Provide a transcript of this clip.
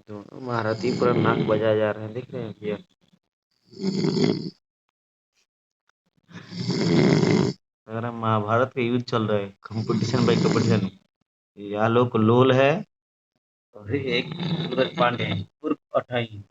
दोनों महारथी पूरा नाक बजाए जा रहे हैं, देख रहे हैं भैया। अगर हम महाभारत का युद्ध चल रहा है, कंपटीशन बाई कंपटीशन। ये आलोक लोल है और एक सूरज पांडे है, उर्फ अठाई।